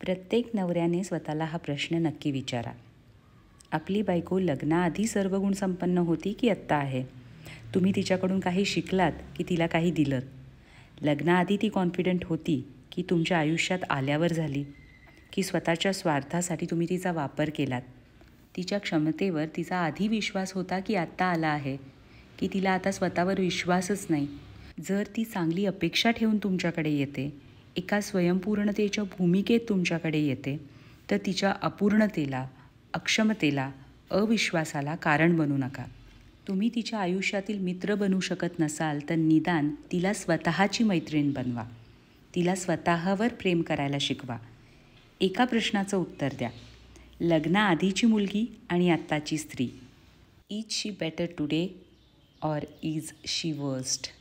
प्रत्येक नवऱ्याने स्वतःला हा प्रश्न नक्की विचारा. आपली बायको लग्नाआधी सर्व गुण संपन्न होती की आत्ता आहे? तुम्ही तिच्याकडून काही शिकलात की तिला काही दिलं? लग्नाआधी ती कॉन्फिडंट होती की तुमच्या आयुष्यात आल्यावर झाली? की स्वतःच्या स्वार्थासाठी तुम्ही तिचा वापर केलात? तिच्या क्षमतेवर तिचा आधी विश्वास होता की आत्ता आला आहे? की तिला आता स्वतःवर विश्वासच नाही? जर ती चांगली अपेक्षा ठेवून तुमच्याकडे येते, एका स्वयंपूर्णतेच्या भूमिकेत तुमच्याकडे येते, तर तिच्या अपूर्णतेला, अक्षमतेला, अविश्वासाला कारण बनू नका. तुम्ही तिच्या आयुष्यातील मित्र बनू शकत नसाल तर निदान तिला स्वतःची मैत्रीण बनवा. तिला स्वतःवर प्रेम करायला शिकवा. एका प्रश्नाचं उत्तर द्या. लग्नाआधीची मुलगी आणि आत्ताची स्त्री, is she better today or is she worst?